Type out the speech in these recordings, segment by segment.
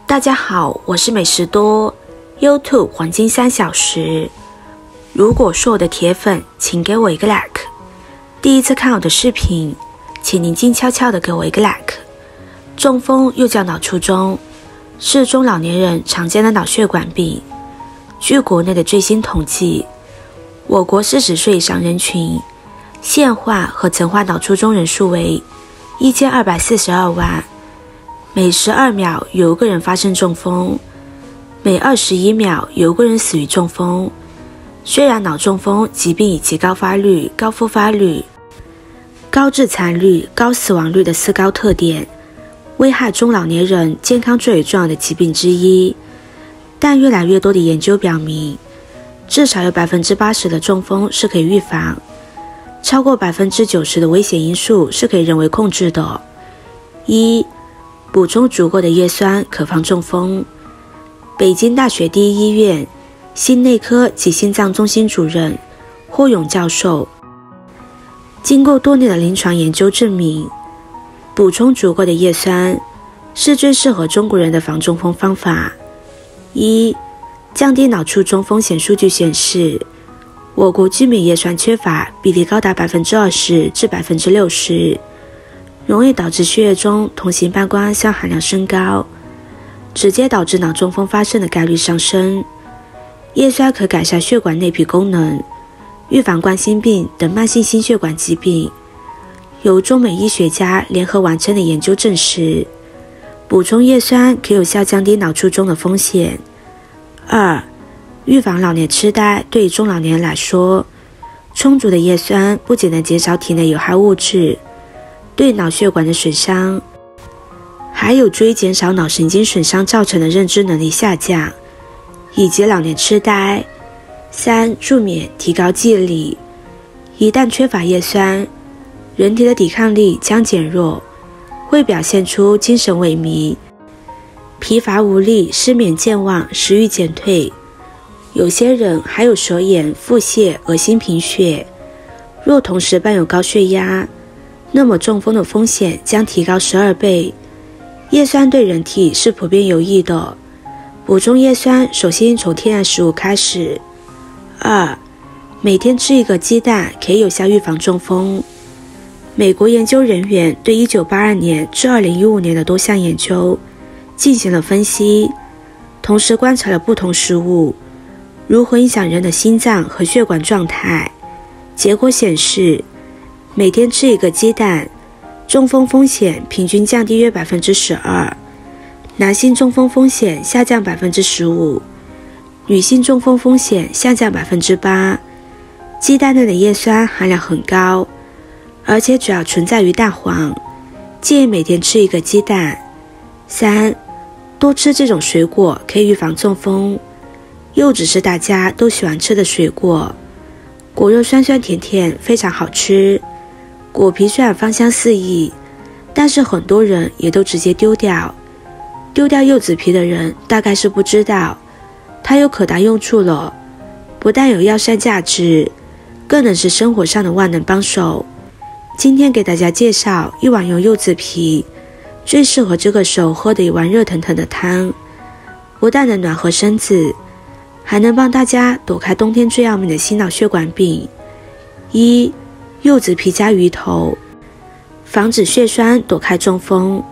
大家好，我是美食多 YouTube 黄金3小时。如果是我的铁粉，请给我一个 like。第一次看我的视频，请您静悄悄地给我一个 like。中风又叫脑卒中，是中老年人常见的脑血管病。据国内的最新统计，我国40岁以上人群现化和曾化脑卒中人数为1242万。每12秒有1个人发生中风，每21秒有1个人死于中风。虽然脑中风疾病以其高发率、高复发率、高致残率、高死亡率的4高特点，危害中老年人健康最为重要的疾病之一，但越来越多的研究表明，至少有 80% 的中风是可以预防，超过 90% 的危险因素是可以人为控制的。1. 补充足够的叶酸可防中风。北京大学第一医院心内科及心脏中心主任霍勇教授经过多年的临床研究证明，补充足够的叶酸是最适合中国人的防中风方法。1. 降低脑卒中风险数据显示，我国居民叶酸缺乏比例高达 20% 至 60%，容易导致血液中同型半胱氨酸含量升高，直接导致脑中风发生的概率上升。叶酸可改善血管内皮功能，预防冠心病等慢性心血管疾病。由中美医学家联合完成的研究证实，补充叶酸可有效降低脑卒中的风险。2. 预防老年痴呆。对于中老年人来说，充足的叶酸不仅能减少体内有害物质对脑血管的损伤，还有助于减少脑神经损伤造成的认知能力下降以及老年痴呆。3. 助眠提高记忆力。一旦缺乏叶酸，人体的抵抗力将减弱，会表现出精神萎靡、疲乏无力、失眠健忘、食欲减退，有些人还有手眼、腹泻、恶心贫血。若同时伴有高血压，那么中风的风险将提高12倍。叶酸对人体是普遍有益的，补充叶酸首先从天然食物开始。2. 每天吃1个鸡蛋可以有效预防中风。美国研究人员对1982年至2015年的多项研究进行了分析，同时观察了不同食物如何影响人的心脏和血管状态。结果显示，每天吃1个鸡蛋，中风风险平均降低约 12%， 男性中风风险下降 15%， 女性中风风险下降 8%。 鸡蛋内的叶酸含量很高，而且主要存在于蛋黄，建议每天吃1个鸡蛋。3. 多吃这种水果可以预防中风。柚子是大家都喜欢吃的水果，果肉酸酸甜甜，非常好吃。果皮虽然芳香四溢，但是很多人也都直接丢掉。丢掉柚子皮的人大概是不知道它有可大用处了，不但有药膳价值，更能是生活上的万能帮手。今天给大家介绍一碗用柚子皮最适合这个时候喝的一碗热腾腾的汤，不但能暖和身子，还能帮大家躲开冬天最要命的心脑血管病。1. 柚子皮加鱼头，防止血栓，躲开中风。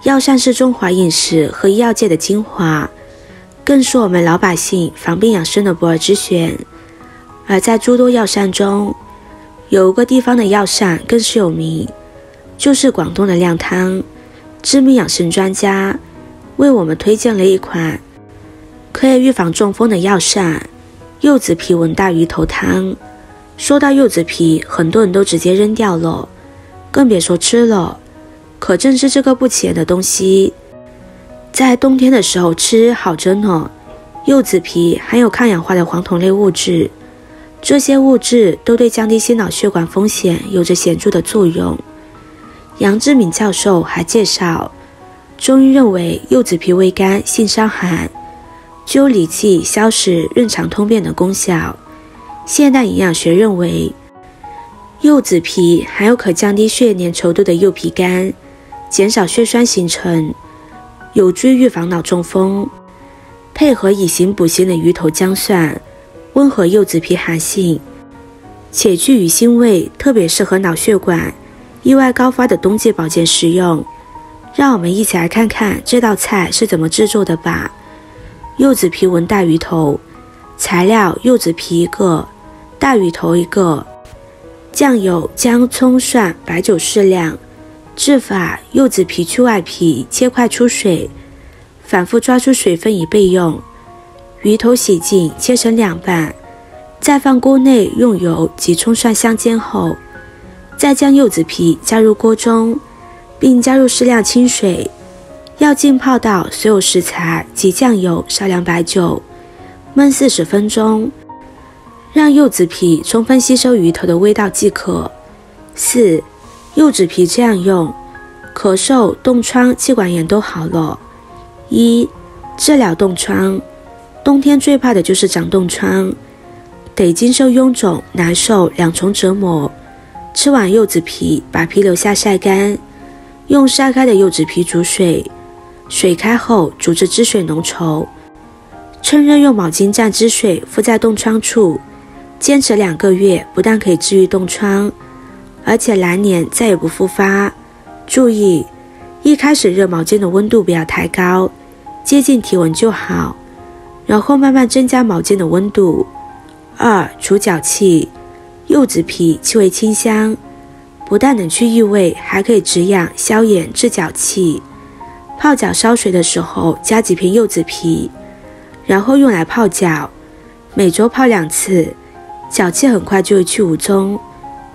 药膳是中华饮食和医药界的精华，更是我们老百姓防病养生的不二之选。而在诸多药膳中，有一个地方的药膳更是有名，就是广东的靓汤。知名养生专家为我们推荐了一款可以预防中风的药膳——柚子皮文大鱼头汤。说到柚子皮，很多人都直接扔掉了，更别说吃了。可正是这个不起眼的东西，在冬天的时候吃好着呢。柚子皮含有抗氧化的黄酮类物质，这些物质都对降低心脑血管风险有着显著的作用。杨志敏教授还介绍，中医认为柚子皮味甘性伤寒，具有理气、消食、润肠通便的功效。现代营养学认为，柚子皮含有可降低血液粘稠度的柚皮苷，减少血栓形成，有助预防脑中风。配合以形补形的鱼头姜蒜，温和柚子皮寒性，且具鱼腥味，特别适合脑血管意外高发的冬季保健食用。让我们一起来看看这道菜是怎么制作的吧。柚子皮文大鱼头，材料：柚子皮1个，大鱼头1个。酱油、姜、葱、蒜、白酒适量。制法：柚子皮去外皮，切块出水，反复抓出水分以备用。鱼头洗净，切成2半，再放锅内用油及葱蒜香煎后，再将柚子皮加入锅中，并加入适量清水，要浸泡到所有食材及酱油少量白酒，焖40分钟，让柚子皮充分吸收鱼头的味道即可。4. 柚子皮这样用，咳嗽、冻疮、气管炎都好了。1. 治疗冻疮，冬天最怕的就是长冻疮，得经受臃肿、难受2重折磨。吃完柚子皮，把皮留下晒干，用晒开的柚子皮煮水，水开后煮至汁水浓稠，趁热用毛巾蘸汁水敷在冻疮处，坚持2个月，不但可以治愈冻疮，而且来年再也不复发。注意，一开始热毛巾的温度不要太高，接近体温就好，然后慢慢增加毛巾的温度。2. 除脚气，柚子皮气味清香，不但能去异味，还可以止痒、消炎、治脚气。泡脚烧水的时候加几片柚子皮，然后用来泡脚，每周泡2次，脚气很快就会去无踪。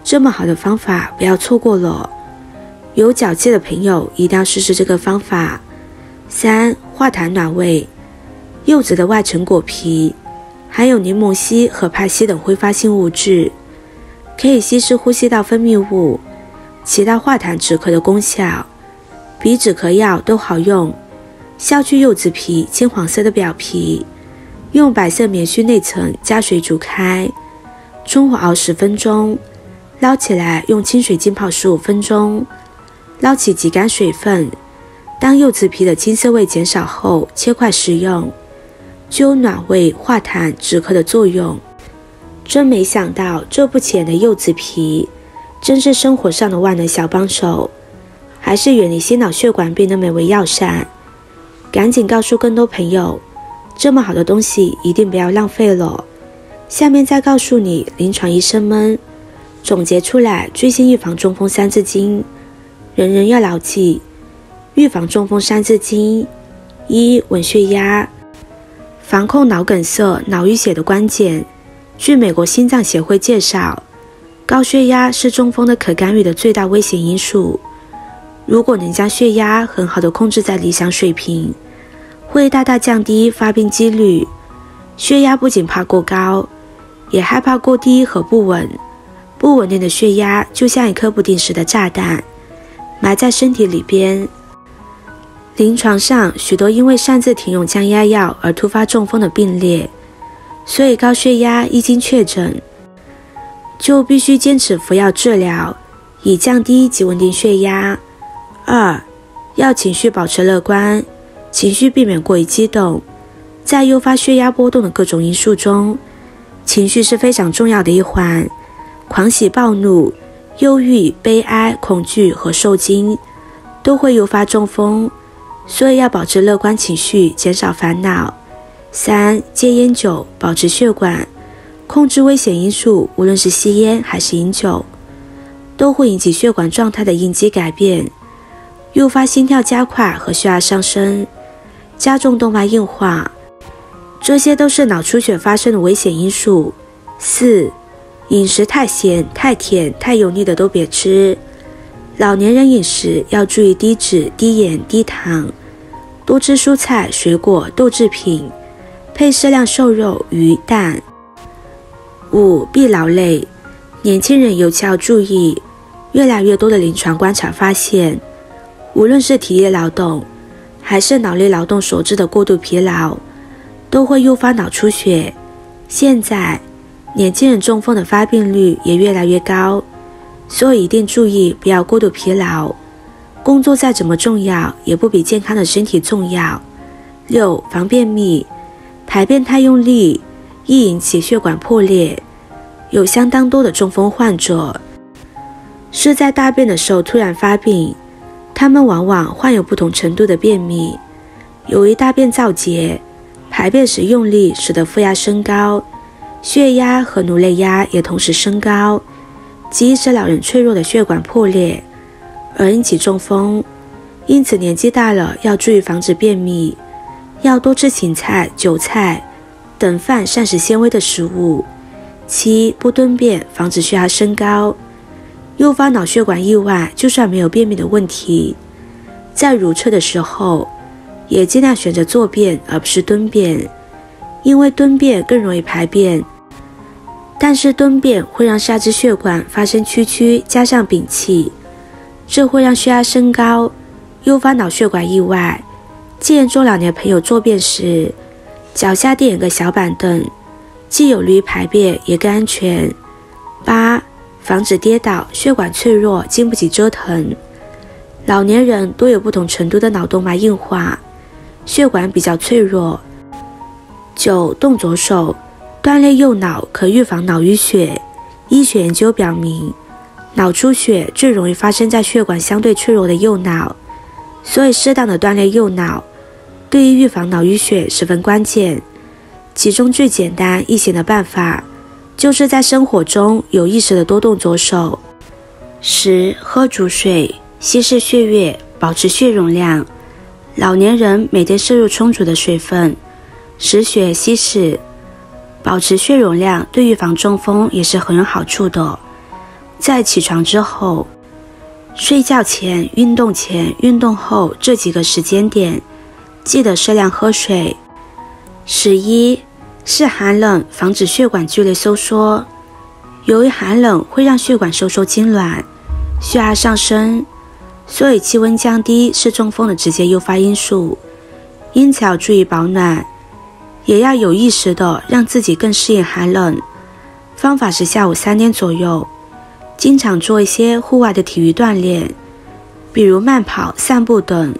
这么好的方法不要错过了，有脚气的朋友一定要试试这个方法。3. 化痰暖胃，柚子的外层果皮含有柠檬烯和派烯等挥发性物质，可以稀释呼吸道分泌物，起到化痰止咳的功效，比止咳药都好用。削去柚子皮金黄色的表皮，用白色棉絮内层加水煮开，中火熬10分钟，捞起来用清水浸泡15分钟，捞起挤干水分。当柚子皮的青涩味减少后，切块食用，具有暖胃、化痰、止咳的作用。真没想到这不起眼的柚子皮，真是生活上的万能小帮手，还是远离心脑血管病的美味药膳。赶紧告诉更多朋友，这么好的东西一定不要浪费了。下面再告诉你临床医生们总结出来最新预防中风3字经，人人要牢记。预防中风3字经： 1. 稳血压，防控脑梗塞、脑淤血的关键。据美国心脏协会介绍，高血压是中风的可干预的最大危险因素。如果能将血压很好的控制在理想水平，会大大降低发病几率。血压不仅怕过高，也害怕过低和不稳。不稳定的血压就像一颗不定时的炸弹，埋在身体里边。临床上，许多因为擅自停用降压药而突发中风的病例，所以高血压一经确诊，就必须坚持服药治疗，以降低及稳定血压。2. 要情绪保持乐观，情绪避免过于激动。在诱发血压波动的各种因素中，情绪是非常重要的一环。狂喜、暴怒、忧郁、悲哀、恐惧和受惊都会诱发中风，所以要保持乐观情绪，减少烦恼。3. 戒烟酒，保持血管，控制危险因素，无论是吸烟还是饮酒，都会引起血管状态的应激改变，诱发心跳加快和血压上升，加重动脉硬化，这些都是脑出血发生的危险因素。4. 饮食太咸、太甜、太油腻的都别吃。老年人饮食要注意低脂、低盐、低糖，多吃蔬菜、水果、豆制品，配适量瘦肉、鱼、蛋。5. 避劳累，年轻人尤其要注意，越来越多的临床观察发现，无论是体力劳动还是脑力劳动所致的过度疲劳，都会诱发脑出血。现在年轻人中风的发病率也越来越高，所以一定注意不要过度疲劳。工作再怎么重要，也不比健康的身体重要。6. 防便秘，排便太用力易引起血管破裂，有相当多的中风患者是在大便的时候突然发病，他们往往患有不同程度的便秘。由于大便燥结，排便时用力使得负压升高，血压和颅内压也同时升高，即使老人脆弱的血管破裂而引起中风。因此年纪大了要注意防止便秘，要多吃芹菜、韭菜等泛膳食纤维的食物。7. 不蹲便，防止血压升高。诱发脑血管意外，就算没有便秘的问题，在如厕的时候也尽量选择坐便而不是蹲便，因为蹲便更容易排便，但是蹲便会让下肢血管发生曲曲加上屏气，这会让血压升高，诱发脑血管意外。建议中老年朋友坐便时脚下垫一个小板凳，既有利于排便也更安全。8. 防止跌倒，血管脆弱经不起折腾。老年人都有不同程度的脑动脉硬化，血管比较脆弱。9. 动左手，锻炼右脑可预防脑淤血。医学研究表明，脑出血最容易发生在血管相对脆弱的右脑，所以适当的锻炼右脑对于预防脑淤血十分关键。其中最简单易行的办法就是在生活中有意识的多动左手。10. 喝足水，稀释血液，保持血容量。老年人每天摄入充足的水分，使血稀释，保持血容量，对预防中风也是很有好处的。在起床之后、睡觉前、运动前、运动后这几个时间点，记得适量喝水。11. 是寒冷，防止血管剧烈收缩。由于寒冷会让血管收缩痉挛，血压上升，所以气温降低是中风的直接诱发因素。因此要注意保暖，也要有意识的让自己更适应寒冷。方法是下午3点左右，经常做一些户外的体育锻炼，比如慢跑、散步等。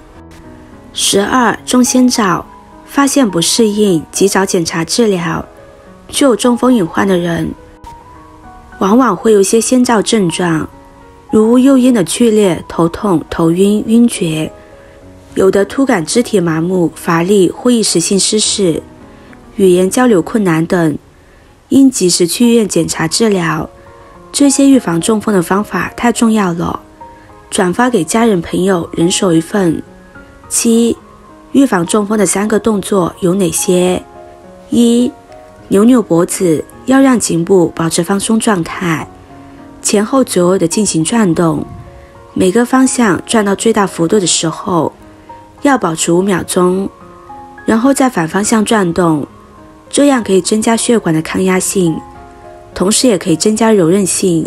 12. 中先兆，发现不适应，及早检查治疗。具有中风隐患的人，往往会有一些先兆症状，如诱因的剧烈、头痛、头晕、晕厥，有的突感肢体麻木、乏力或意识性失势、语言交流困难等，应及时去医院检查治疗。这些预防中风的方法太重要了，转发给家人朋友，人手一份。7. 预防中风的3个动作有哪些？ 1. 扭扭脖子，要让颈部保持放松状态，前后左右的进行转动，每个方向转到最大幅度的时候要保持5秒钟，然后再反方向转动，这样可以增加血管的抗压性，同时也可以增加柔韧性，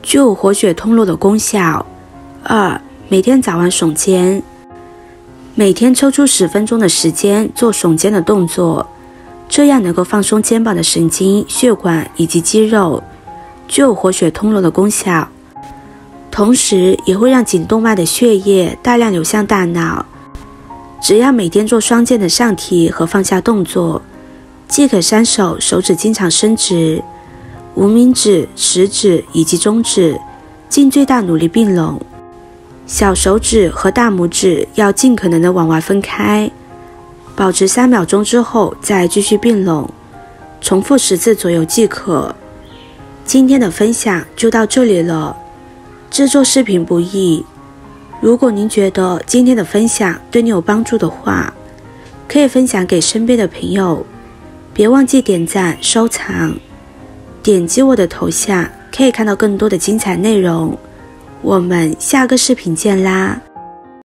具有活血通络的功效。2. 每天早晚耸肩，每天抽出10分钟的时间做耸肩的动作，这样能够放松肩膀的神经、血管以及肌肉，具有活血通络的功效，同时也会让颈动脉的血液大量流向大脑。只要每天做双肩的上提和放下动作，即可3手手指经常伸直，无名指、食指以及中指尽最大努力并拢，小手指和大拇指要尽可能的往外分开，保持3秒钟之后再继续并拢，重复10次左右即可。今天的分享就到这里了。制作视频不易，如果您觉得今天的分享对你有帮助的话，可以分享给身边的朋友，别忘记点赞、收藏，点击我的头像可以看到更多的精彩内容。我们下个视频见啦！